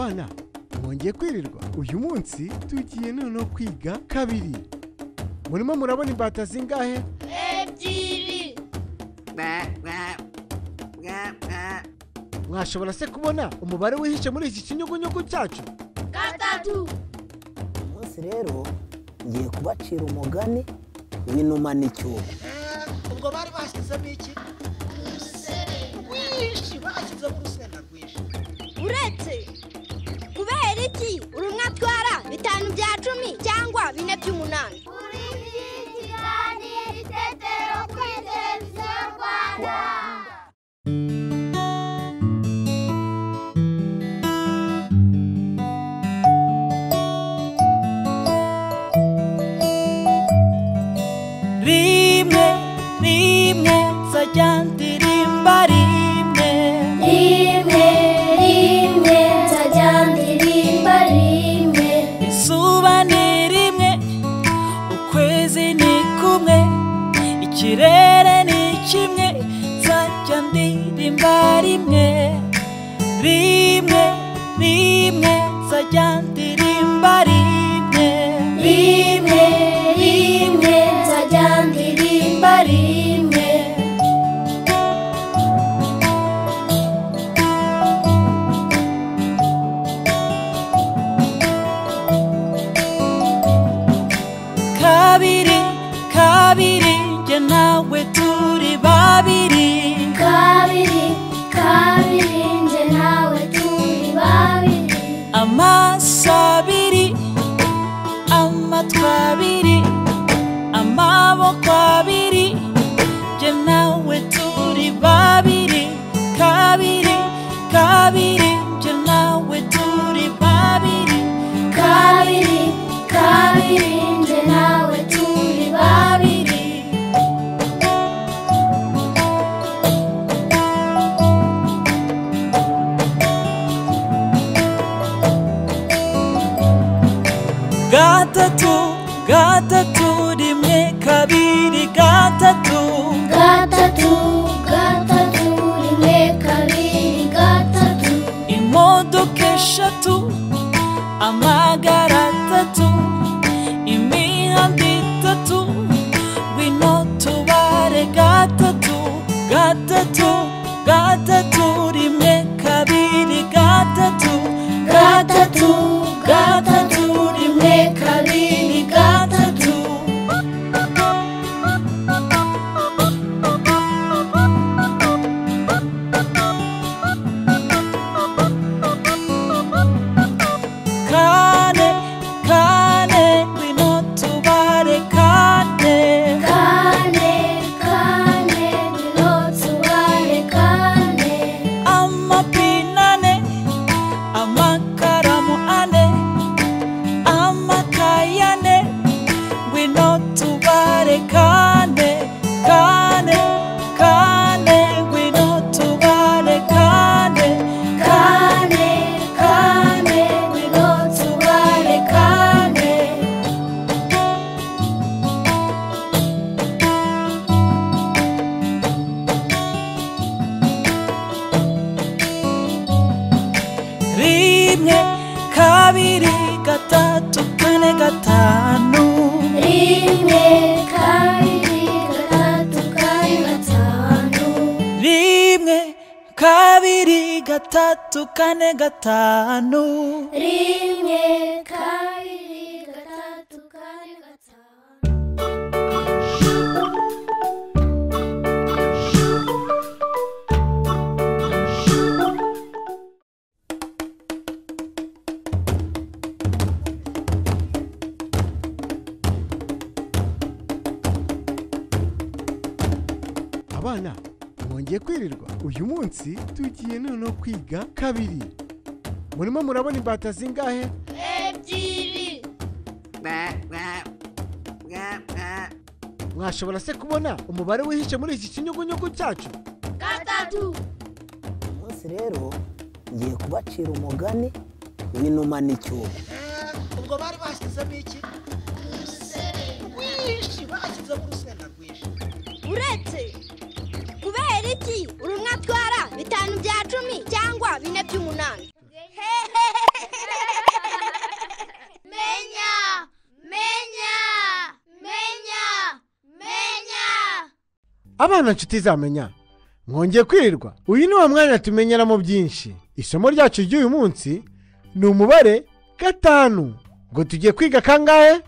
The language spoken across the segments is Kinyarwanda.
Abana mwongeye kwirirwa uyu munsi tugiye noneho kwiga kabiri. Murimo murabona imbata zingahe? Ebyiri. Mwashobora se kubona umubare wihishe muri iki kinyugunyugu cyacu? 3. Umunsi rero ngiye kubacira umugani w'inuma n'icyuho. Ubwo bari bashyizemo iki? Wishi bashyizemo urusenda rwinshi. Uretse kubera iki urumwe atwara 5 bya 10 cyangwa 4 by'umunani? Uri Ikiganiro ITETERO kuri televiziyo Rwanda. Rimwe nzajya ndirimba rimwe nzajya ndirimba rimwe. izuba ni rimwe ukwezi ni kumwe ikirere ni kimwe nzajya ndirimba rimwe nzajya ndirimba rimwe nzajya ndirimba rimwe. kabiri njye nawe turi babiri Njye nawe turi babiri. amaso abiri amatwi abiri amaboko abiri njye nawe turi babiri kabiri njye nawe turi babiri Njye nawe turi babiri. gatatu rimwe kabiri gatatu rimwe kabiri gatatu. imodoka eshatu amagare atatu imihanda itatu ngwino tubare gatatu rimwe kabiri gatatu rimwe kabiri gatatu. kane ngwino tubare kane ngwino tubare kane. amapine ane amakaramu ane amakaye ane ngwino tubare kane ngwino tubare kane ngwino tubare kane. rimwe kabiri gatatu kane gatanu rimwe kabiri gatatu kane gatanu. rimwe kabiri gatatu kane gatanu rimwe kabiri gatatu kane gatanu. Abana mwongeye kwirirwa uyu munsi tugiye noneho kwiga kabiri. Murimo murabona imbata zingahe? Ebyiri. Mwashobora se kubona umubare wihishe muri iki kinyugunyugu cyacu? 3. Umunsi rero ngiye kubacira umugani w'inuma n'icyuho. Ubwo bari bashyizemo iki? Wishi bashyizemo urusenda rwinshi. Uretse kubera iki urumwe atwara 5 bya 10 cyangwa 4 by'umunani? Abana nshuti zamenya, mwongeye kwirirwa. Uyu ni wa mwanya tumenyeramo byinshi. Isomo ryacu ry'uyu munsi ni umubare 5. Ngo tugiye kwiga kangahe? 5.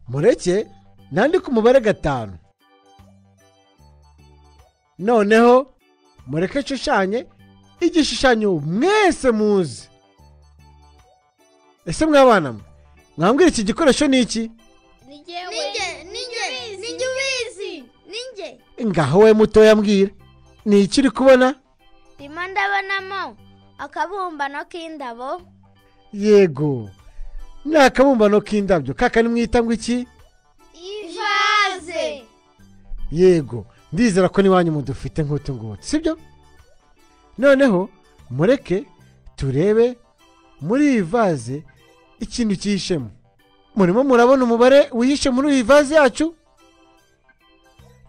Mureke nandike umubare 5. Noneho mureke shushanye igishushanyo mwese muzi. Ese mwabana mwe, mwambwira iki gikoresho ni iki? Ninjye ubizi. Ninjye. Ngaho we mutoya mbwira. Ni iki uri kubona? Ndimo ndabonamo akabumbano k'indabo. Yego. Ni akabumbano k'indabyo. Kaka ni mwita ngo iki? Ivaze. Yego. Ndizera ko niwanyu mudufite nk'utu ngutu, sibyo? Noneho mureke turebe muri iyi vaze ikintu cyihishemo. Murimo murabona umubare wihishe muri iyi vaze yacu?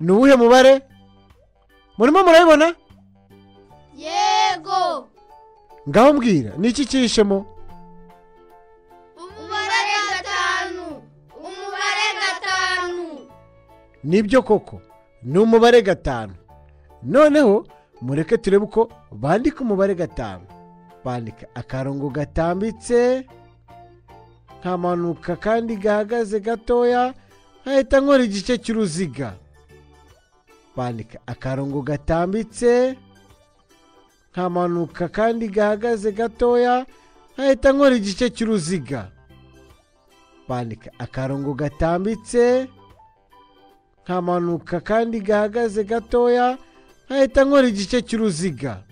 Ni uwuhe mubare? Murimo murabibona? Yego. Ngaho mbwira, ni iki cyihishemo? Umubare 5. Umubare 5. Nibyo koko, ni umubare 5. Noneho mureke turebe uko bandika umubare 5. Bandika akarongo gatambitse, nkamanuka kandi gahagaze gatoya, nkahita nkora igice cy'uruziga. Bandika akarongo gatambitse, nkamanuka kandi gahagaze gatoya, nkahita nkora igice cy'uruziga. Bandika akarongo gatambitse, nkamanuka kandi gahagaze gatoya, nkahita nkora igice cy'uruziga.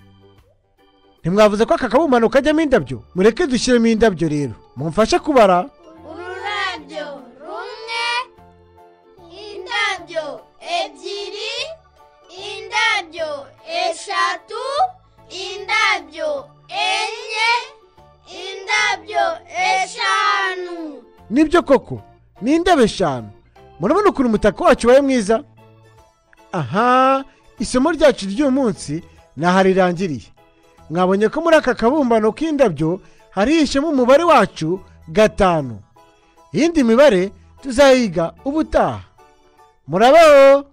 Ntimwavuze ko aka kabumbano kajyamo indabyo? Mureke dushyiremo indabyo rero. Mumfashe kubara. Ururabyo rumwe, indabyo ebyiri, indabyo eshatu, indabyo enye, indabyo eshanu. Nibyo koko, ni indabo 5. Murabona ukuntu umutako wacu ubaye mwiza? Aha, isomo ryacu ry'uyu munsi naho rirangiriye. Mwabonye ko muri aka kabumbano k'indabyo harihishemo umubare wacu 5. Iyindi mibare tuzayiga ubutaha. Murabaho.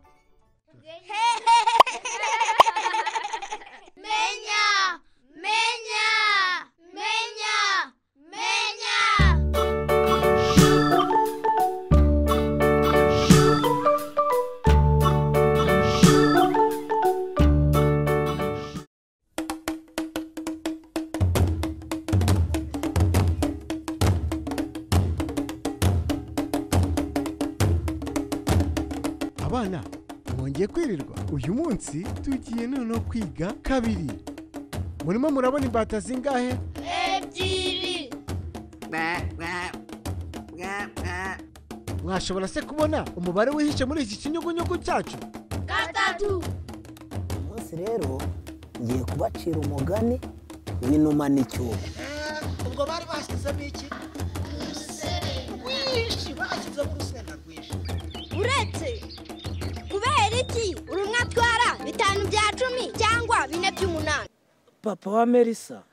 Abana, mwongeye kwirirwa. Uyu munsi tugiye noneho kwiga 2. Murimo murabona imbata zingahe? 2. Mwashobora se kubona umubare wihishe muri iki kinyugunyugu cyacu? 3. umunsi rero ngiye kubacira umugani w'inuma n'icyubu. ubwo bari bashyizemo iki? rwinshi, bashyizemo urusenda rwinshi. Uretse kubera iki urumwe atwara 5 bya 10 cyangwa 4 by'umunani? Papa wa Melissa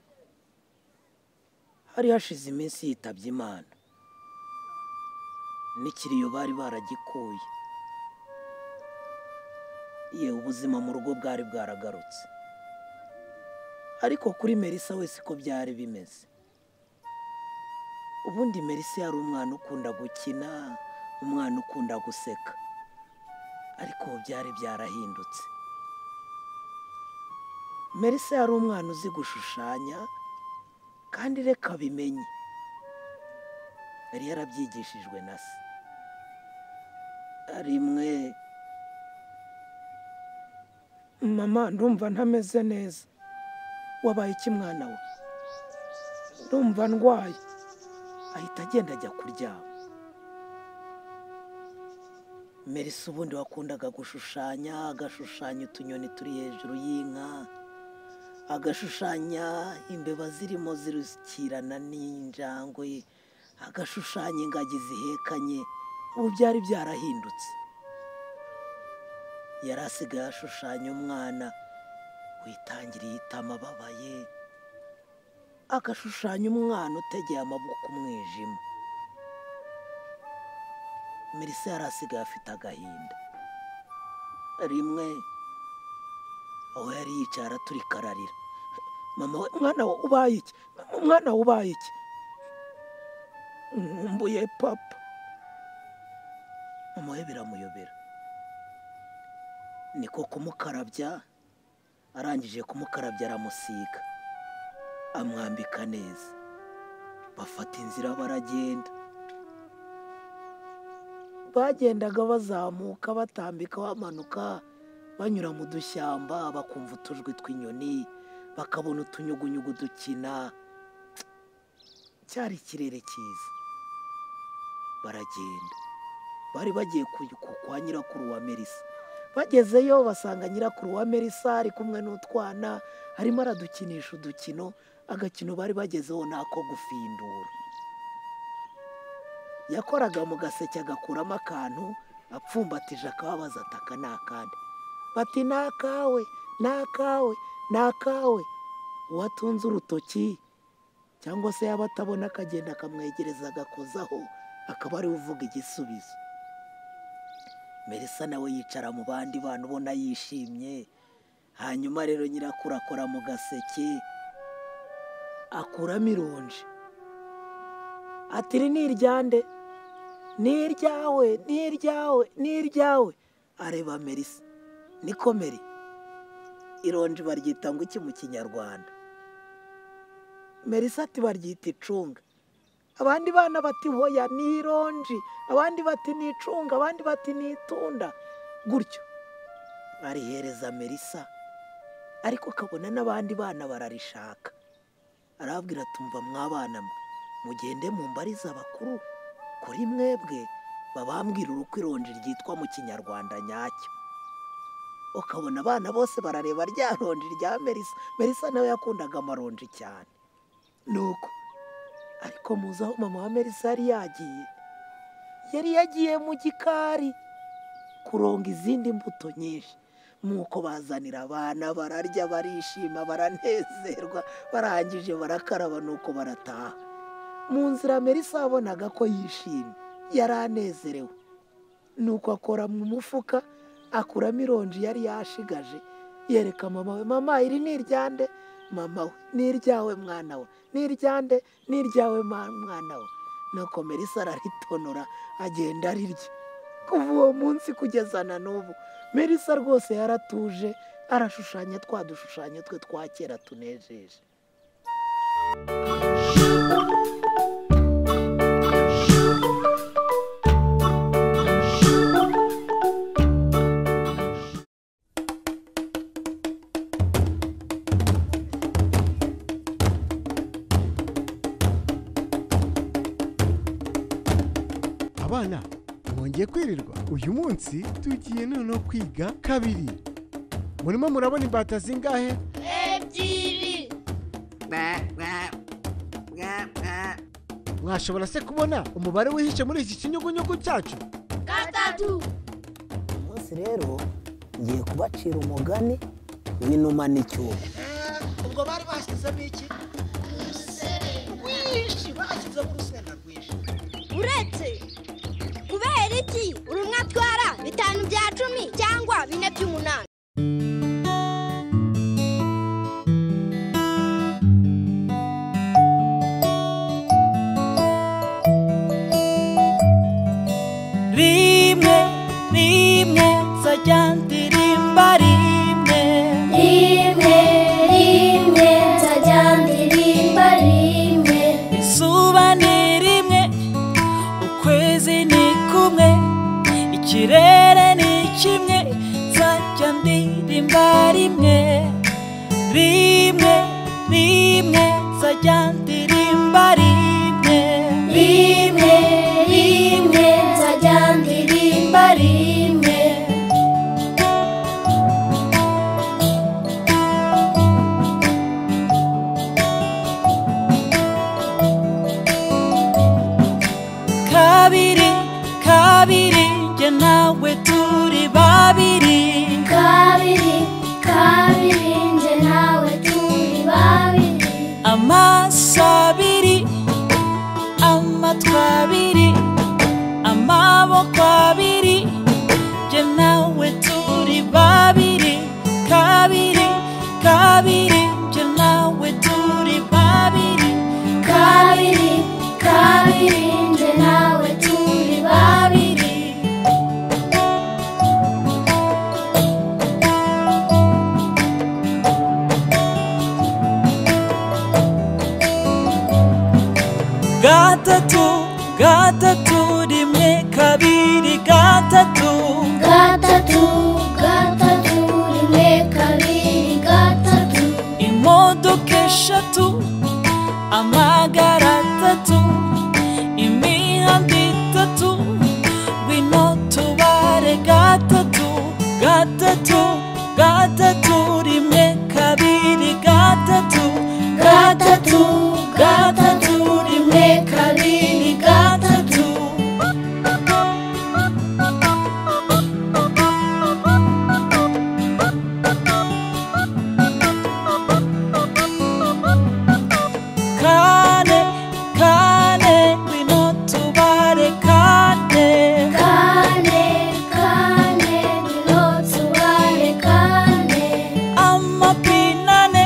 hari hashize iminsi yitabye Imana, n'ikiriyo bari baragikuye. Yewe ubuzima mu rugo bwari bwaragarutse, ariko kuri Melissa wese ko byari bimeze. Ubundi Melissa yari umwana ukunda gukina, umwana ukunda guseka, ariko byari byarahindutse. Melissa yari umwana uzi gushushanya, kandi reka bimenye, yari yarabyigishijwe na se. Rimwe, mama ndumva ntameze neza. Wabaye iki mwana we? Ndumva ndwaye. Ahita agenda ajya kuryama. Melissa ubundi wakundaga gushushanya, agashushanya utunyoni turi hejuru y'inka, agashushanya imbeba zirimo zirukirana n'injangwe, agashushanya ingagi zihekanye. Ubu byari byarahindutse. Yari asigaye ashushanya umwana witangiriye itama ababaye, agashushanya umwana utegeye amaboko umwijima. Melissa yari asigaye afite agahinda. rimwe aho yari yicara turi kararira, mama we mwana we ubaye iki, mwana we ubaye iki, nkumbuye papa. Mama we biramuyobera, niko kumukarabya, arangije kumukarabya aramusiga amwambika neza, bafata inzira baragenda. Bagendaga bazamuka batambika bamanuka banyura mu dushyamba, bakumva utujwi tw'inyoni, bakabona utunyugunyugu dukina. Cyari ikirere cyiza. Baragenda, bari bagiye kwa nyirakuru wa Melissa. Bagezeyo basanga nyirakuru wa Melissa ari kumwe n'utwana, arimo aradukinisha udukino. Agakino bari bagezeho nako gufindura. Yakoraga mu gaseke agakuramo akantu, apfumbatije akababaza ataka n'akandi. Bati nakawe, nakawe, nakawe. Uwatunze urutoki cyangwa se yaba atabona akagenda akamwegereza agakozaho, akaba ari uvuga igisubizo. Melissa nawe yicara mu bandi bantu ubona yishimye. Hanyuma rero nyirakuru akora mu gaseke, akuramo ironji. Ati iri ni iryande, ni iryawe, ni iryawe, ni iryawe. Areba Melissa, niko Meri, ironji baryita ngo iki mu Kinyarwanda? Melissa ati baryita icunga. Abandi bana bati hoya ni ironji, abandi bati ni icunga, abandi bati ni itunda. Gutyo arihereza Melissa, ariko kabona n'abandi bana bararishaka. Arabwira tumva mwabana mwe, mugende mumbariza abakuru kuri mwebwe babambwira uko ironji ryitwa mu Kinyarwanda nyacyo. Ukabona abana bose barareba rya ronji rya Melissa. Melissa nawe yakundaga amaronji cyane. Nuko ariko muzi aho mama wa Melissa yari yagiye mu gikari kuronga izindi mbuto nyinshi. Nuko bazanira abana, bararya, barishima, baranezerwa, barangije barakaraba, nuko barataha. Mu nzira Melissa abonaga ko yishimye, yaranezerewe. Nuko akora mu mufuka, akuramo ironji yari yashigaje, yereka mama we, mama iri ni iryande? Mama we, ni iryawe mwana we, ni iryande? Ni iryawe mwana we. Nuko Melissa araritonora agenda arirya. Kuva uwo munsi kugeza na n'ubu Melissa rwose yaratuje, arashushanya twa dushushanyo twe twa kera tunejeje. Abana mwongeye kwirirwa. Uyu munsi tugiye noneho kwiga kabiri. Murimo murabona imbata zingahe? Ebyiri. Mwashobora se kubona umubare wihishe muri iki kinyugunyugu cyacu? 3. Umunsi rero ngiye kubacira umugani w'inuma n'icyuma. ubwo bari bashyizemo iki? Rwinshi, bashyizemo urusenda rwinshi. Uretse kubera iki urumwe atwara 5 bya 10 cyangwa 4 by'umunani? Rimwe, rimwe, nzajya ndirimba rimwe. Rimwe, rimwe, nzajya ndirimba rimwe. Izuba ni rimwe, ukwezi ni kumwe, ikirere ni kimwe, nzajya ndirimba rimwe. Rimwe, rimwe, nzajya ndirimba rimwe. Rimwe, rimwe, nzajya ndirimba rimwe. Kabiri, kabiri, njye nawe turi babiri. Kabiri, kabiri, nje nawe turi babiri. Amaso abiri, amatwi abiri, amaboko abiri, njye nawe turi babiri. rimwe kabiri gatatu gatatu gatatu rimwe kabiri gatatu imodoka eshatu amagare atatu imihanda itatu ngwino tubare gatatu gatatu gatatu rimwe kabiri gatatu gatatu gatatu rimwe kabiri gatatu kane kane ngwino tubare kane kane kane ngwino tubare kane amapine ane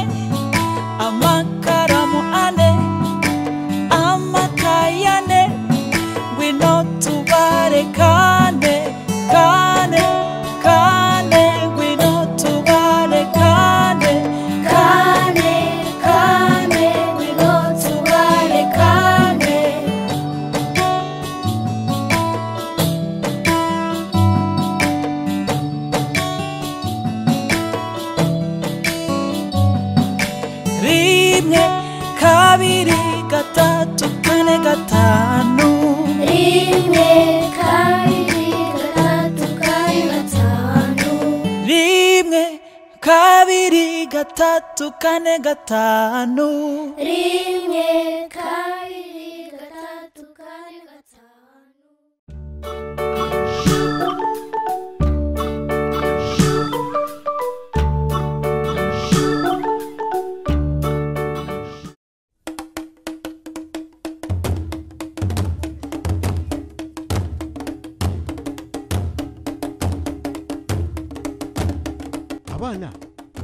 amakaramu ane amakaye ane ngwino tubare kane kane kane ngwino tubare kane kane kane ngwino tubare kane rimwe kabiri gatatu kane gatanu rimwe kabiri gatatu kane gatanu rimwe kabiri gatatu kane gatanu rimwe kabiri gatatu kane gatanu abana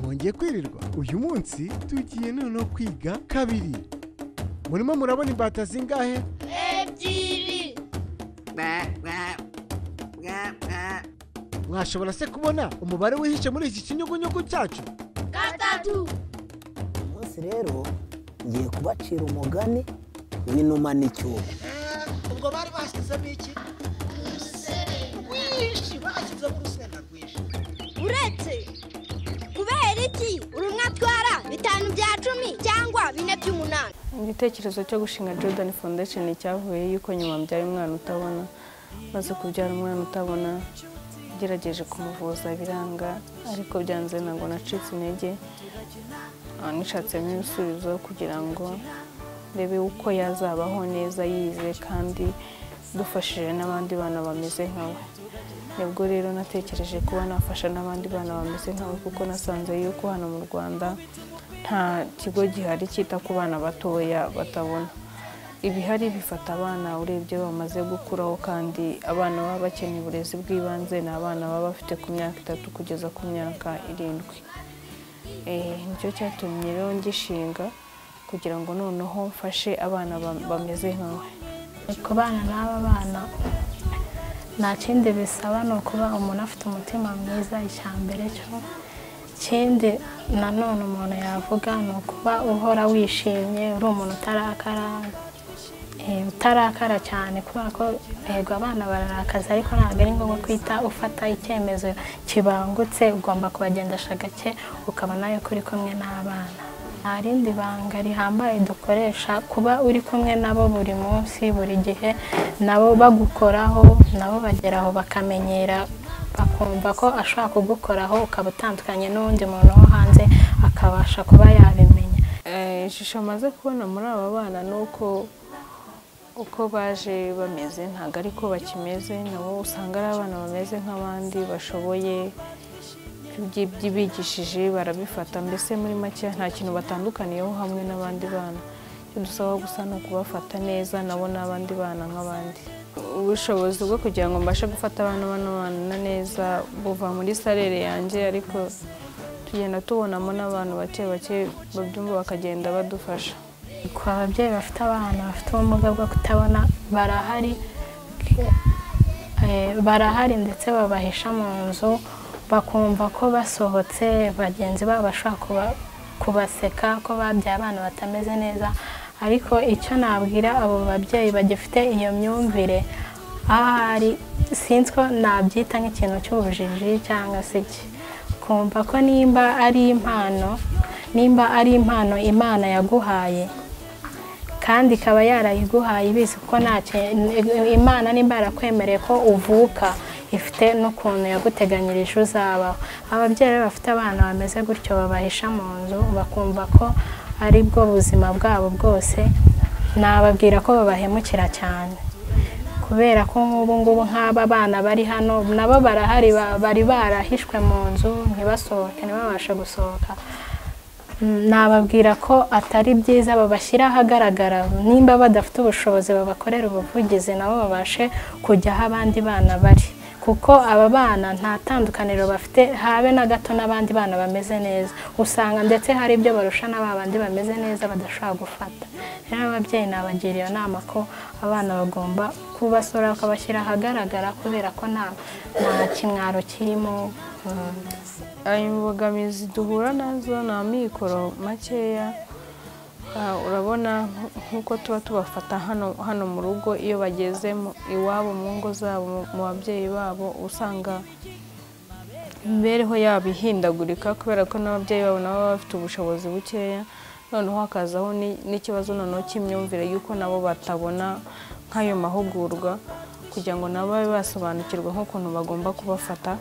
mwongeye kwirirwa uyu munsi tugiye noneho kwiga kabiri murimo murabona imbata zingahe ebyiri mwashobora se kubona umubare wihishe muri iki kinyugunyugu cyacu gatatu umunsi rero ngiye kubacira umugani w'inuma n'icyugu. ubwo bari bashyizemo iki rwinshi bashyizemo urusenda rwinshi uretse kubera iki urumwe atwara 5 bya 10 cyangwa 4 by'umunani. igitekerezo cyo gushinga Jordan Foundation cyavuye yuko nyuma mbyaye umwana utabona maze kubyara umwana utabona gerageje kumuvuza biranga ariko byanze ntabwo nacitse intege nishatsemo ibisubizo kugira ngo rebe uko yazabaho neza yize kandi dufashije n'abandi bana bameze nkawe. Nibwo rero natekereje kuba nafasha n'abandi bana bameze nkawe kuko nasanze yuko hano mu Rwanda nta kigo gihari cyita ku bana batoya batabona. Ibihari bifata abana urebye bamaze gukuraho kandi abana baba bakeneye uburezi bw'ibanze ni abana baba bafite ku myaka 3 kugeza ku myaka 7. Nicyo cyatumye rero ngishinga kugira ngo noneho mfashe abana bameze nkawe. Ku bana n'aba bana nta kindi bisaba ni ukuba umuntu afite umutima mwiza icyambere cyo kindi nanone umuntu yavuga ni ukuba uhora wishimye uri umuntu utarakara cyane kubera ko yego abana bararakaza ariko ntabwo ari ngombwa kwita ufata icyemezo kibangutse ugomba kubagendesha gake ukaba nayo kuri kumwe n'abana. Nta rindi banga rihambaye dukoresha kuba uri kumwe nabo buri munsi buri gihe nabo bagukoraho nabo bageraho bakamenyera bakumva ko ashaka kugukoraho ukaba utandukanye n'undi muntu wo hanze akabasha kuba yabimenya. Ishusho maze kubona muri aba bana nuko uko baje bameze ntago ariko bakimeze nabo usanga ari abana bameze nk'abandi bashoboye byibigishije barabifata mbese muri make nta kintu batandukaniyeho hamwe n'abandi bana. Icyo dusaba gusa no kubafata neza nabo n'abandi bana nk'abandi. Ubushobozi bwo kugira ngo mbashe gufata abana neza buva muri salere yanjye ariko tugenda tubonamo n'abantu bake babyumva bakagenda badufasha. Ku babyeyi bafite abana bafite ubumuga bwo kutabona barahari ndetse babahisha mu nzu bakumva ko basohotse bagenzi babo bashaka kubaseka ko babyaye abana batameze neza. Ariko icyo nabwira abo babyeyi bagifite iyo myumvire ahari sinzi ko nabyita nk'ikintu cy'ubujiji cyangwa se iki, kumva ko nimba ari impano Imana yaguhaye kandi ikaba yarayiguhaye ibizi ko Imana nimba yarakwemereye ko uvuka ifite n'ukuntu yaguteganyirije uzabaho. Ababyeyi bafite abana bameze gutyo babahisha mu nzu bakumva ko ari bwo buzima bwabo bwose, nababwira ko babahemukira cyane, kubera ko nk'ubu ngubu nk'aba bana bari hano nabo barahari, bari barahishwe mu nzu ntibasohoke, ntibabashe gusohoka. Nababwira ko atari byiza, babashyira ahagaragara, nimba badafite ubushobozi babakorera ubuvugizi nabo babashe kujya aho abandi bana bari, kuko aba bana nta tandukaniro bafite habe na gato n'abandi bana bameze neza. Usanga ndetse hari ibyo barusha n'abandi bameze neza badashobora gufata. Rero ababyeyi nabagira iyo nama ko abana bagomba kubasora bakabashyira ahagaragara, kubera ko nta kimwaro kirimo. Imbogamizi duhura nazo ni amikoro makeya. Urabona nk'uko tuba tubafata hano mu rugo, iyo bageze iwabo mu ngo zabo mu babyeyi babo usanga imibereho yabo ihindagurika, kubera ko n'ababyeyi babo nabo baba bafite ubushobozi bukeya. Noneho hakazaho n'ikibazo noneho cy'imyumvire y'uko nabo batabona nk'ayo mahugurwa, kugira ngo nabo babe basobanukirwa nk'ukuntu bagomba kubafata,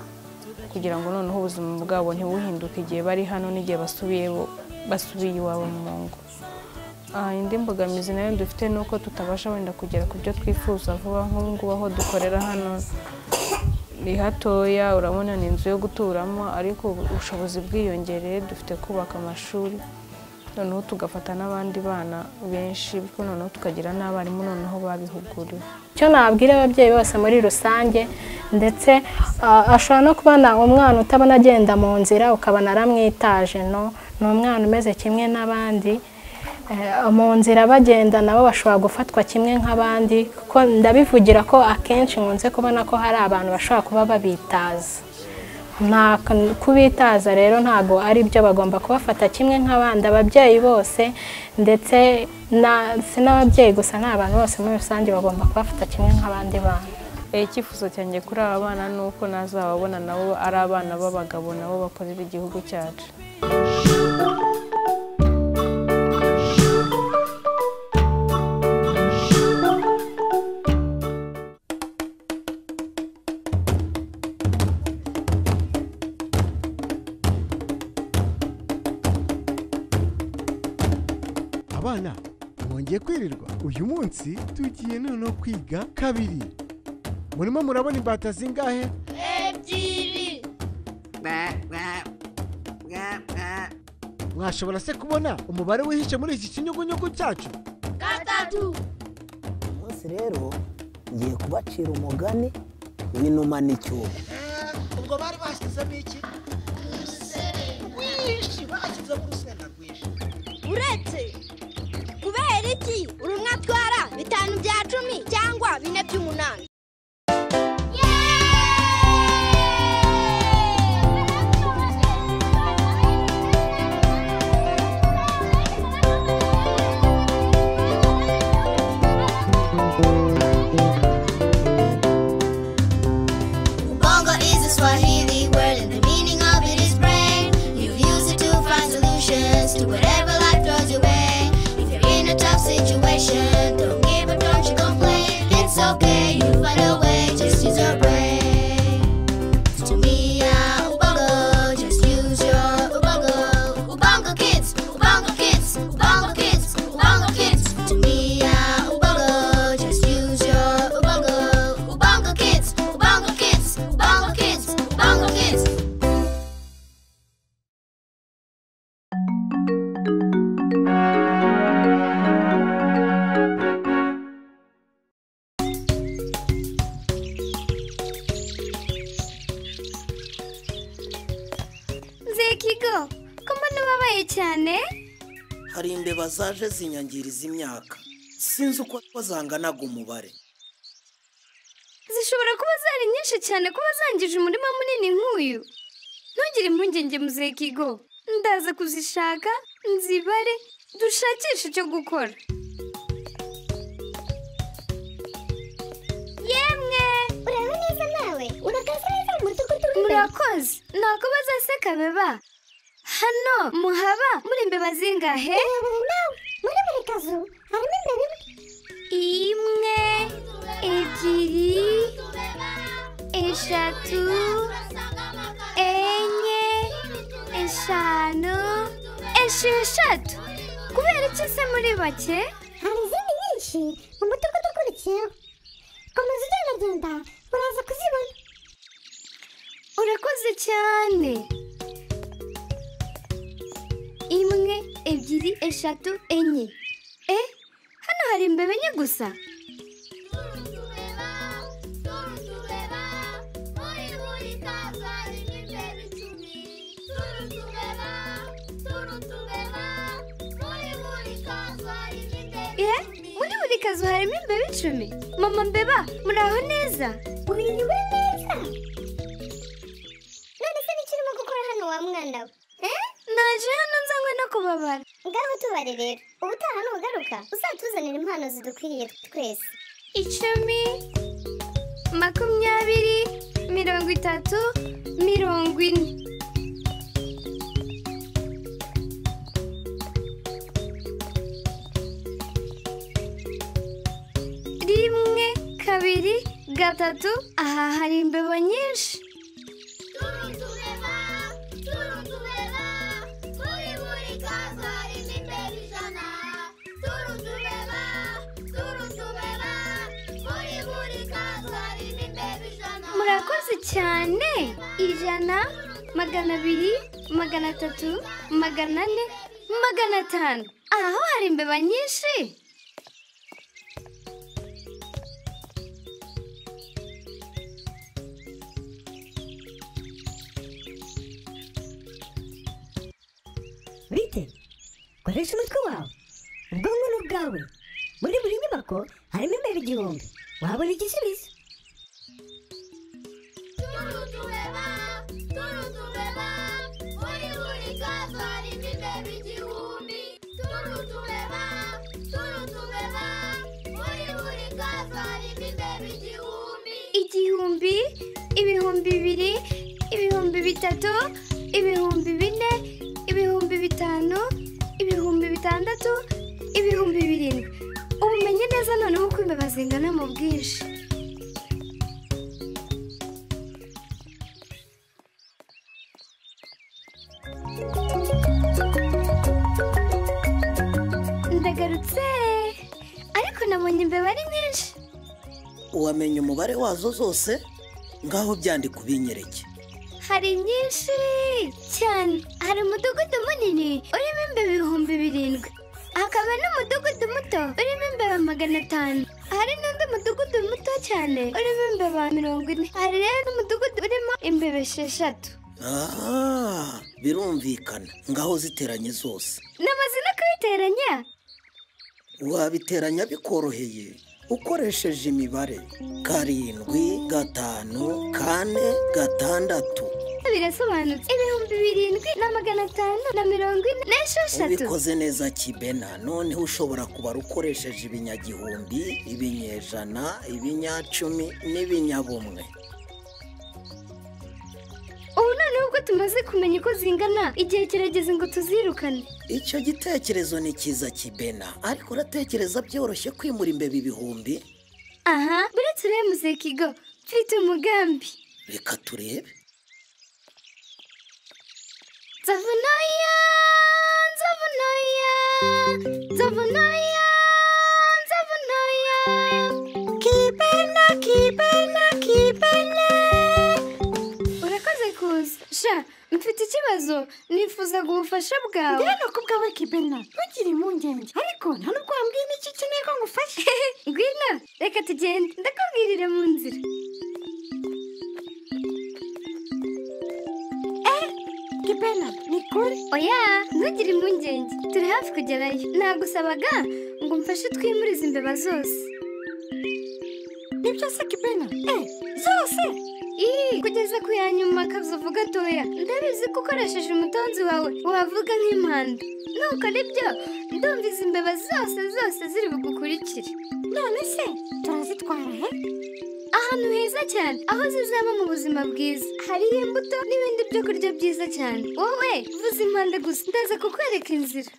kugira ngo noneho ubuzima bwabo ntibuhinduke igihe bari hano n'igihe basubiye iwabo mu ngo. Indi mbogamizi nayo dufite ni uko tutabasha wenda kugera ku byo twifuza vuba. Nk'ubu ngubu aho dukorera hano ni hatoya, urabona ni inzu yo guturamo, ariko ubushobozi bwiyongereye, dufite kubaka amashuri, noneho tugafata n'abandi bana benshi, bityo noneho tukagira n'abarimu noneho babihuguriwe. Icyo nabwira ababyeyi bose muri rusange, ndetse ashobora no kubona umwana utabona agenda mu nzira ukabona aramwitaje, ni umwana umeze kimwe n'abandi mu nzira bagenda, nabo bashobora gufatwa kimwe nk'abandi, kuko ndabivugira ko akenshi nkunze kubona ko hari abantu bashobora kuba babitaza. Kubitaza rero ntago ari byo, bagomba kubafata kimwe nk'abandi. Ababyeyi bose ndetse si n'ababyeyi gusa, n'abantu bose muri rusange bagomba kubafata kimwe nk'abandi bana. Icyifuzo cyanjye kuri aba bana ni uko nazababona nabo ari abana b'abagabo, nabo bakorera igihugu cyacu. Abana mwongeye kwirirwa, uyu munsi tugiye noneho kwiga kabiri. Murimo murabona imbata zingahe? 2. Mwashobora se kubona umubare wihishe muri iki kinyugunyugu cyacu? 3. Umunsi rero ngiye kubacira umugani w'inuma n'icyugu. ubwo bari bashyizemo iki? Wishi bashyizemo urusenda rwinshi. Uretse kubera iki urumwe atwara 5 bya 10 cyangwa 4 by'umunani? Ubongo is a Swahili word and the meaning of it is brain. You use it to find solutions to whatever life throws your way. If you're in a tough situation, don't give up, don't you complain. It's okay, you find a way, just use your brain. Tumia ubongo, just use your ubongo. Ubongo kids, ubongo kids, ubongo kids, ubongo kids. Tumia ubongo, just use your ubongo. Ubongo kids, ubongo kids, ubongo kids, ubongo kids. Zekigo, ko mbona babaye cyane? Hari imbeba zaje zinyangiriza imyaka, sinzi uko zanganaga umubare. Zishobora kuba zari nyinshi cyane kuba zangije umurima munini nk'uyu. Ntugire impungenge Muzekigo, ndaza kuzishaka nzibare dushakishe icyo gukora. Yemwe nakubaza se Kabeba, hano muhaba muri imbeba zingahe? Muri buri kazu harimo imbeba imwe, ebyiri, eshatu, enye, eshanu, esheshatu. Kubera iki se muri bake? hari izindi nyinshi mu mudugudu ukurikiyeho. Komeza ugendagenda uraza kuzibona. Urakoze cyane. Imwe, ebyiri, eshatu, enye. Hano hari imbeba enye gusa? Muri buri kazu harimo imbeba 10. Mama mbeba, muraho neza? Wiriwe neza. None se n'iki urimo gukora hano wa mwana we? Naje hano nzanywe no kubabara. Ngaho tubare rero, ubutaha nugaruka uzatuzanira impano zidukwiriye twese. 10, 20, 30, 40. Rimwe, kabiri, gatatu. Aha hari imbeba nyinshi. Murakoze cyane. 100, 200, 300, 400, 500. Aho hari imbeba nyinshi. Bite, koresha umutwe wawe, ubwonko ni ubwawe. Muri buri nyubako harimo imbeba 1000. Wabona igisubizo. Igihumbi, ibihumbi 2, ibihumbi 3, ibihumbi 4, ibihumbi 5, ibihumbi 6, ibihumbi 7. Ubumenye neza noneho uko imbeba zingana mu bwinshi. Ndagarutse, ariko nabonye imbeba ari nyinshi. Wamenye umubare wazo zose? Ngaho byandika ubinyereke. Hari nyinshi cyane. Hari umudugudu munini urimo imbeba 7,000. Hakaba n'umudugudu muto urimo imbeba 500. Hari n'undi mudugudu muto cyane urimo imbeba 40. Hari rero n'umudugudu urimo imbeba 6. Birumvikana. Ngaho ziteranye zose. Namaze no kubiteranya. Wabiteranya bikoroheye ukoresheje imibare 7, 5, 4, 6. Birasobanutse. 7,546. Ubikoze neza Kibena. Noneho ushobora kubara ukoresheje ibinyagihumbi, ibinyejana, ibinyacumi n'ibinyabumwe. Ubu noneho ubwo tumaze kumenya uko zingana, igihe kirageze ngo tuzirukane. Icyo gitekerezo ni cyiza Kibena, ariko uratekereza byoroshye kwimura imbeba 1000? Aha, buretse urebe Muzekigo, mfite umugambi. Reka turebe. Nzavunoya, nzavunoya, nzavunoya, nzavunoya. Kibena, Kibena, Kibena. Urakoze kuza. Sha, mfite ikibazo, nifuza ubufasha bwawe. Ndeno ko bwawe Kibena, ntugire impungenge. Ariko nta nubwo wambwiye n'iki ukeneye ko ngufashe. Ngwino, reka tugende, ndakubwirira mu nzira. Kibena, ni kuri? Oya, ntugire impungenge, turi hafi kugerayo. Nagusabaga ngo mfashe twimurize imbeba zose. Nibyo se Kibena? Zose? kugeza ku ya nyuma akavuga gatoya ndabizi ko ukoresheje umutonzi wawe wavuga nk'impanda nuko aribyo ndumva izi mbeba zose ziri bugukurikire. none se turazitwara he? ahantu heza cyane aho zizaba mu buzima bwiza, hariho imbuto n'ibindi byo kurya byiza cyane. wowe vuza impanda gusa ndaza kukwereka inzira.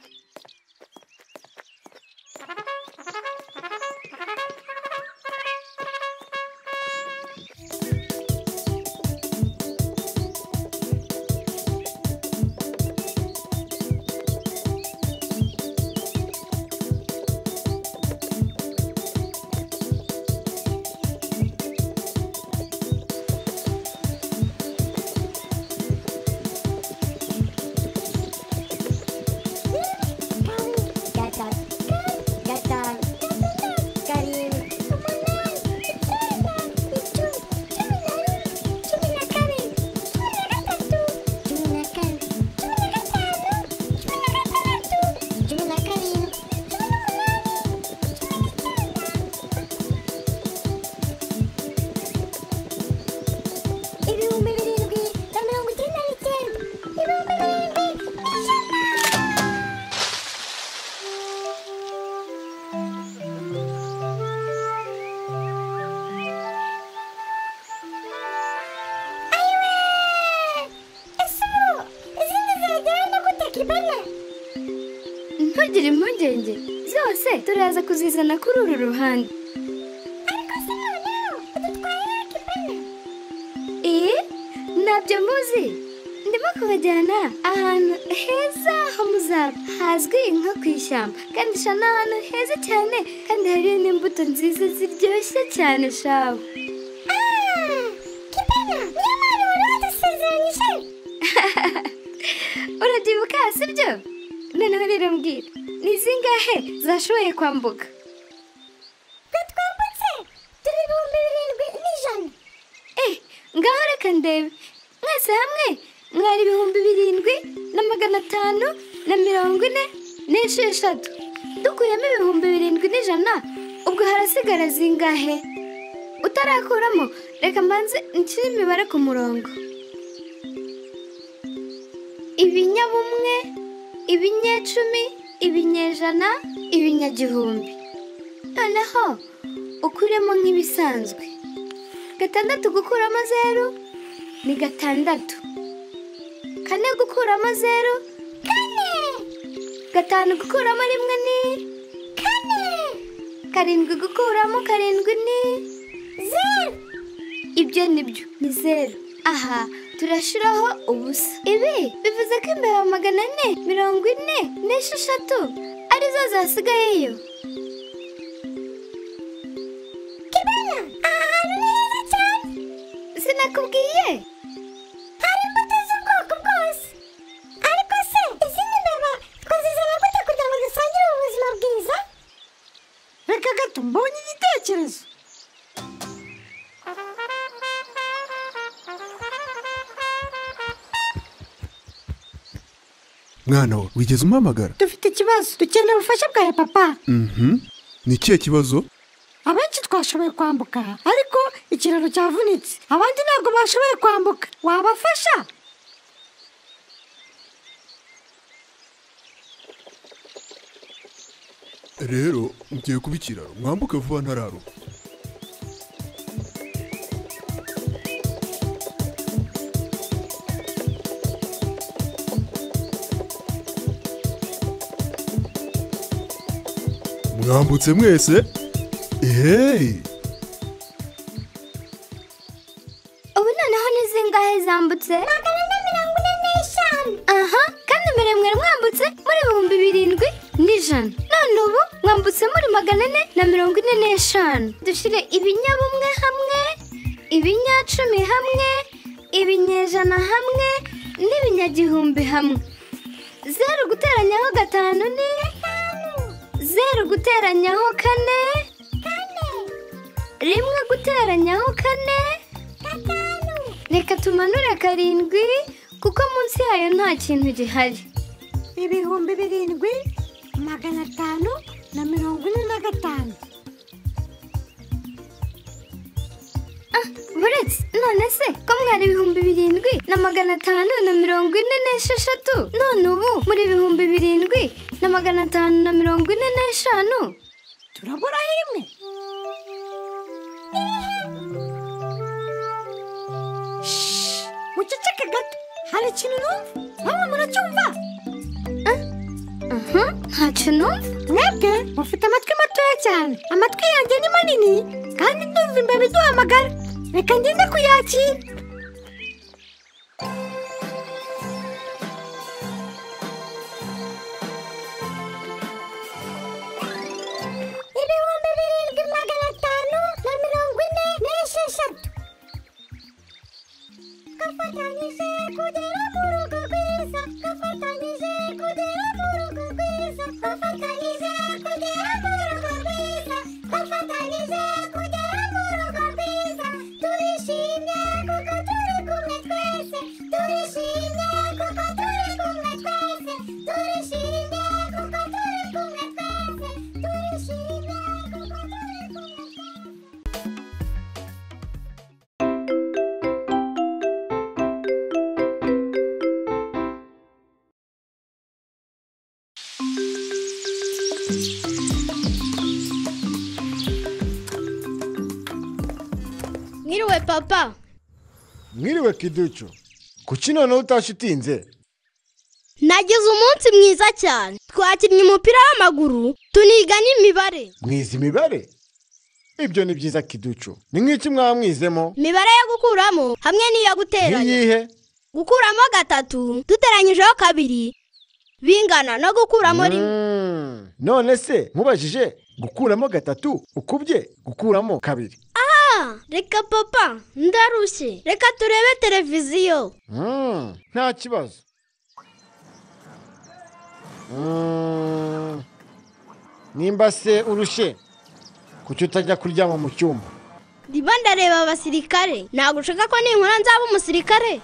ntugire impungenge zose turaza kuzizana kuri uru ruhande. ariko se noneho udutwaye Kibana? ntabyo muzi, ndimo kubajyana ahantu heza ho muzaba hazwi nko ku ishyamba, kandi ni ahantu heza cyane kandi hari n'imbuto nziza ziryoshye cyane shawe. Kibana niyo mpamvu wari wadusezeranyije. urabyibuka sibyo? noneho rero mbwira ni zingahe zashoboye kwambuka? twe twambutse turi 7,100. ngaho reka ndebe, mwese hamwe mwari 7,546 dukuyemo 7,100 ubwo harasigara zingahe? utarakuramo reka mbanze nshyire imibare ku murongo. ibinyabumwe, ibinyecumi, ibinyejana, ibinyagihumbi. noneho ukuremo nk'ibisanzwe. 6 gukuramo 0 ni 6. 4 gukuramo 0 4. 5 gukuramo 1 ni 4. 7 gukuramo 7 ni 0. ibyo nibyo ni 0. aha turashiraho ubusa. ibi bivuze ko imbeba 446 arizo zasigayeyo. Kibana ahantu ni heza cyane. sinakubwiye? hari imbuto z'ubwoko bwose. ariko se izindi mbeba twazizana gute kugira ngo dusangire ubuzima bwiza? reka gato mbonye igitekerezo. mwana we wigeze umpamagara? dufite ikibazo, dukeneye ubufasha bwawe papa. ni ikihe kibazo? abenshi twashoboye kwambuka ariko ikiraro cyavunitse, abandi ntabwo bashoboye kwambuka. wabafasha? rero mugiye kuba ikiraro, mwambuke vuba ntararuka. mwambutse mwese? ubu noneho ni zingahe zambutse? 445. aha, kandi mbere mwari mwambutse muri 7,100. none ubu mwambutse muri 445. dushyire ibinyabumwe hamwe, ibinyacumi hamwe, ibinyejana hamwe n'ibinyagihumbi hamwe. 0 guteranyaho 5 ni 0 guteranyaho 4. 1 guteranyaho 4. reka tumanure 7 kuko munsi yayo nta kintu gihari. 7,545. buretse none se ko mwari 7,546 none ubu muri 7,545 turabura rimwe. Muceceke gato, hari ikintu numva, bamwe muracyumva? ntacyo numva. mwebwe mufite amatwi matoya cyane, amatwi yanjye ni manini kandi ndumva imbeba iduhamagara. reka ngende kuyakira. ibihumbi 7,546. Twafatanyije kugera mu rugo rwiza, twafatanyije kugera mu rugo rwiza, twafatanyije kugera mu rugo rwiza, twafatanyije kugera mu rugo rwiza. Turishimye kuko turi kumwe twese, turishimye kuko turi kumwe twese, turishimye kuko turi kumwe twese, turishimye kuko turi kumwe twese. Mwiriwe papa. Mwiriwe Kiducu. Kuki noneho utashitinze? Nagize umunsi mwiza cyane. Twakinnye umupira w'amaguru, tuniga n'imibare. Mwize imibare? Ibyo ni byiza Kiducu. Ni nk'iki mwamwizemo? Imibare yo gukuramo hamwe n'iyo guteranya. Niyihe? Gukuramo 3 duteranyijeho 2 bingana no gukuramo 1. None se mubajije gukuramo 3 ukubye gukuramo 2. Reka papa, ndarushye. Reka turebe televiziyo. Nta kibazo. Nimba se urushe, kuki utajya kuryama mu cyumba? Ndimo ndareba abasirikare. Ntabwo ushaka ko ninkura nzaba umusirikare?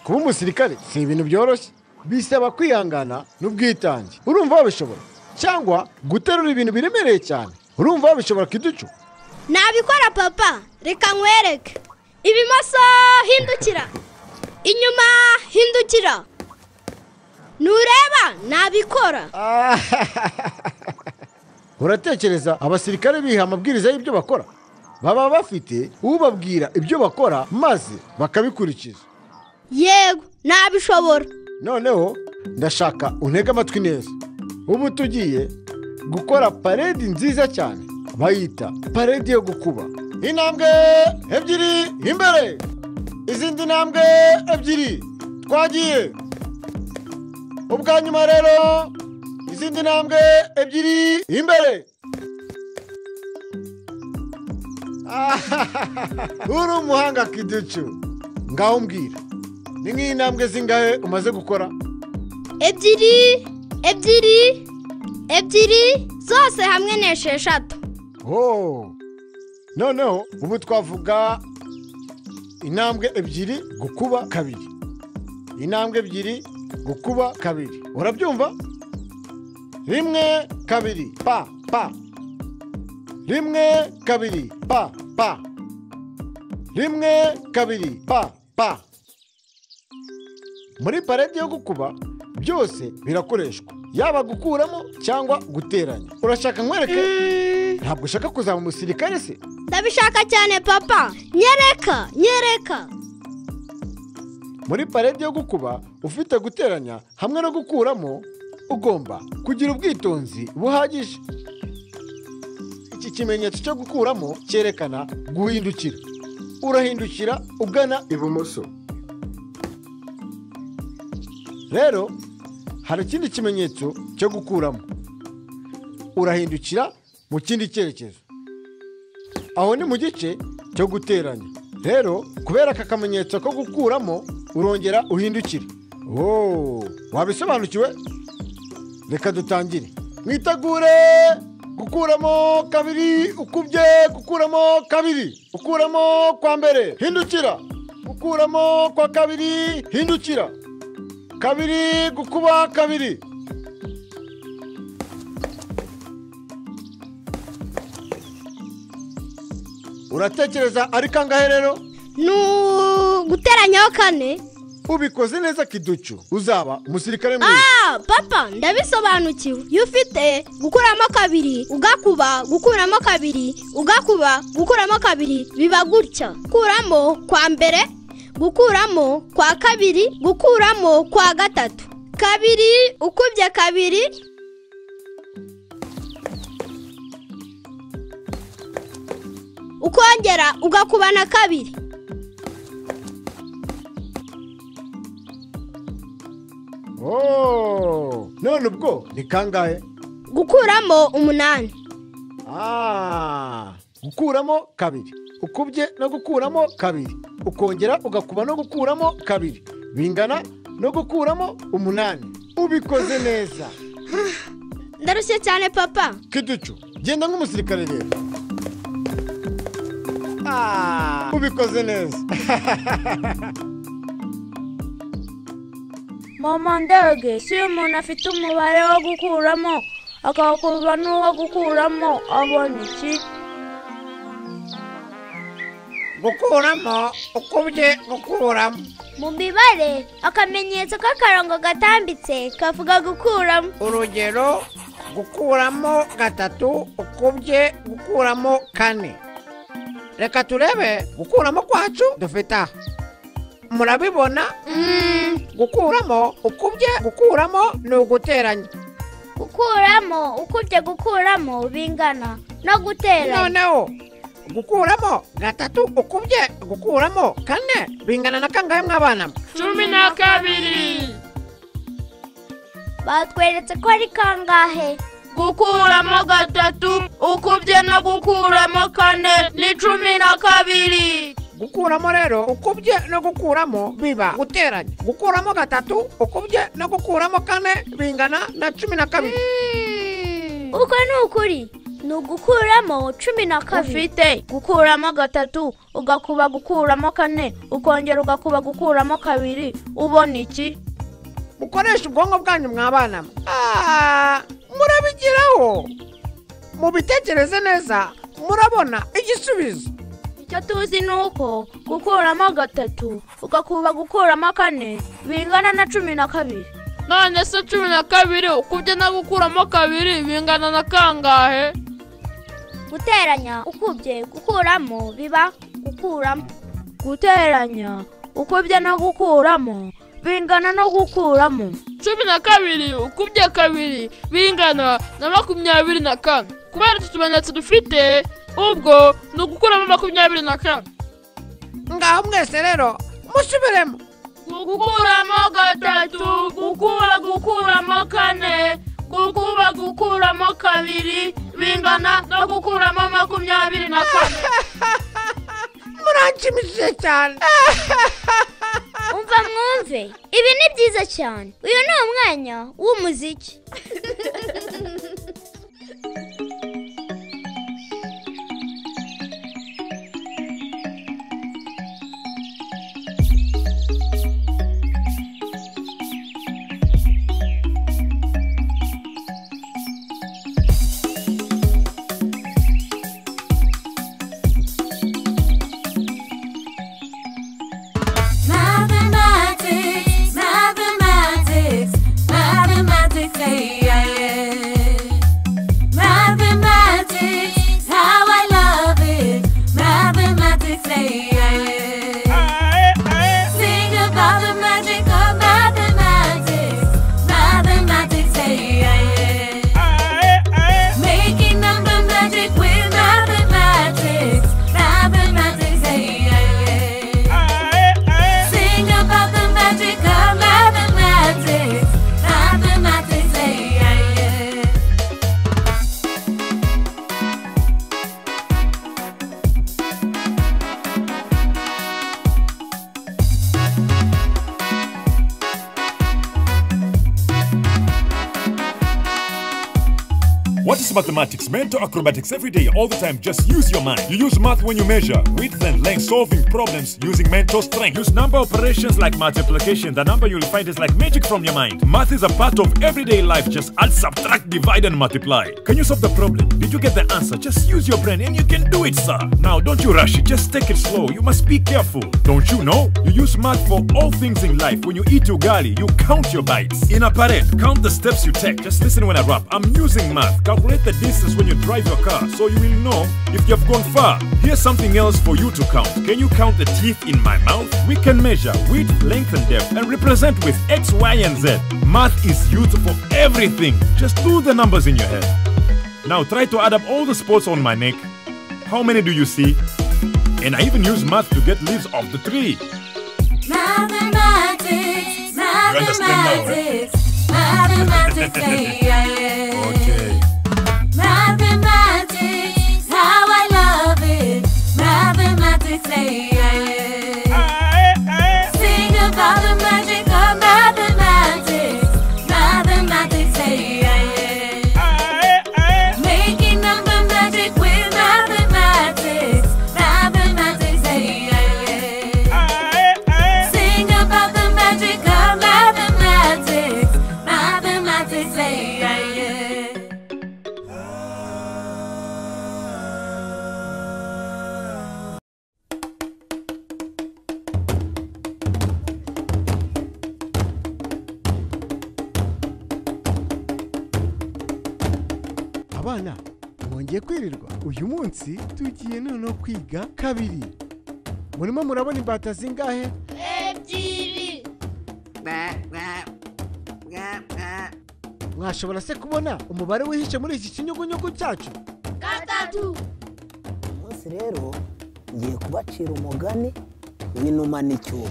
Kuba umusirikare si ibintu byoroshye. Bisaba kwihangana n'ubwitange. Urumva wabishobora? Cyangwa guterura ibintu biremereye cyane? Urumva wabishobora Kiducu? Nabikora papa. Reka nkwereke. Ibumoso hindukira. Inyuma hindukira. Nureba nabikora. Uratekereza abasirikare biha amabwiriza y'ibyo bakora? Baba bafite ubabwira ibyo bakora maze bakabikurikiza. Yego, nabishobora. Noneho ndashaka untege amatwi neza. Ubu tugiye gukora parade nziza cyane. Bayita parade yo gukuba. Intambwe 2 imbere. Izindi ntambwe 2. Twagiye. Ubwa nyuma rero izindi ntambwe 2 imbere. Uri umuhanga Kiducu. Ngaho mbwira. Ni nk'intambwe zingahe umaze gukora? 2 zose hamwe ni 6. Noneho ubu twavuga intambwe 2 gukuba 2. Intambwe 2 gukuba 2. Urabyumva? 1 2 pa pa. 1 2 pa pa. 1 2 pa pa. Muri parade yo gukuba byose birakoreshwa. Yaba gukuramo cyangwa guteranya. Urashaka nkwereke? Ntabwo ushaka kuzaba umusirikare se? Ndabishaka cyane papa. Nyereka. Muri parade yo gukuba ufite guteranya hamwe no gukuramo ugomba kugira ubwitonzi buhagije. Iki kimenyetso cyo gukuramo cyerekana guhindukira. Urahindukira ugana ibumoso. Rero hari ikindi kimenyetso cyo gukuramo. Urahindukira mu kindi cyerekezo. Aho ni mu gice cyo guteranya. Rero kubera aka kamenyetso ko gukuramo urongera uhindukire. Wabisobanukiwe? Reka dutangire. Mwitegure gukuramo 2 ukubye gukuramo 2. Gukuramo kwa mbere hindukira. Gukuramo kwa 2 hindukira. 2 gukuba 2. uratekereza ari kangahe rero? Guteranyaho 4. Ubikoze neza Kiducu, uzaba umusirikare mwiza. Papa, ndabisobanukiwe. Iyo ufite gukuramo 2, ugakuba, gukuramo 2, ugakuba, gukuramo 2, biba gutya. Gukuramo kwa mbere, gukuramo kwa 2, gukuramo kwa 3. 2 ukubye 2 ukongera ugakubana 2. None ubwo ni kangahe? Gukuramo 8. Gukuramo 2 ukubye no gukuramo 2 ukongera ugakuba no gukuramo 2 bingana no gukuramo 8. Ubikoze neza. Ndarushye cyane papa. Kiducu, genda nk'umusirikare rero. Ubikoze neza. Mama ndege, si umuntu afite umubare wo gukuramo akakurwa n'uwo gukuramo abona iki? Gukuramo ukubye gukuramo. Mu mibare akamenyetso k'akarongo gatambitse kavuga gukuramo. Urugero, gukuramo 3 ukubye gukuramo 4. Reka turebe gukuramo kwacu dufite aha. Murabibona? Gukuramo ukubye gukuramo ni uguteranya. Gukuramo ukubye gukuramo bingana no guteranya. Noneho gukuramo 3 ukubye gukuramo 4 bingana na kangahe mw'abana? 12. Batweretse ko ari kangahe? Gukuramo 3 ukubye no gukuramo 4 ni 12. Gukuramo rero ukubye no gukuramo biba guteranya. Gukuramo 3 ukubye no gukuramo 4 bingana na 12. Uko ni ukuri. Nugukuramo 12. Ufite gukuramo 3 ugakuba gukuramo 4 ukongera ugakuba gukuramo 2 ubona iki? Mukoresha ubwonko bwanyu mw'abana. Murabigiraho. Mubitekereze neza murabona igisubizo. Icyo tuzi nuko gukuramo 3 ugakuba gukuramo 4 bingana na 12. None se 12 ukubye no gukuramo 2 bingana na kangahe? Guteranya ukubye gukuramo biba gukuramo. Guteranya ukubye no gukuramo bingana no gukuramo. 12 ukubye 2 bingana na 24. Kubera tutumenyetso dufite ubwo ni ugukuramo 24. Ngaho mwese rero musubiremo. Gukuramo 3 gukuramo 4 gukuramo 2 bingana no gukuramo 24. Muranshimishije cyane. Umva mwumve, ibi ni byiza cyane. Uyu ni umwanya w'umuziki. Mathematics, say mathematics, mental acrobatics every day, all the time. Just use your mind. You use math when you measure width and length, solving problems using mental strength. Use number operations like multiplication. The number you'll find is like magic from your mind. Math is a part of everyday life. Just add, subtract, divide, and multiply. Can you solve the problem? Did you get the answer? Just use your brain and you can do it, sir. Now, don't you rush it. Just take it slow. You must be careful. Don't you know? You use math for all things in life. When you eat ugali, you count your bites. In a parade, count the steps you take. Just listen when I rap. I'm using math. Calculate the distance when you drive your car, so you will know if you've gone far. Here's something else for you to count. Can you count the teeth in my mouth? We can measure width, length, and depth, and represent with X, Y, and Z. Math is used for everything. Just do the numbers in your head. Now try to add up all the spots on my neck. How many do you see? And I even use math to get leaves off the tree. Mathematics, mathematics, mathematics, Okay. Mathematics, how I love it. Mathematics, sing about the magic of mathematics. Mathematics, making number magic with mathematics. Mathematics, sing about the magic of mathematics. Mathematics, abana mwongeye kwirirwa uyu munsi tugiye noneho kwiga kabiri. Murimo murabona imbata zingahe? Ebyiri. Mwashobora se kubona umubare wihishe muri iki kinyugunyugu cyacu? 3. umunsi rero ngiye kubacira umugani w'inuma n'icyugu.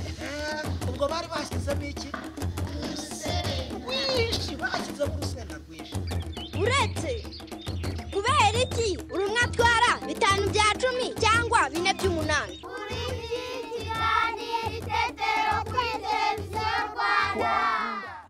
ubwo bari bashyizemo iki? Rwishi, bashyizemo urusenda rwishi. Uretse kubera iki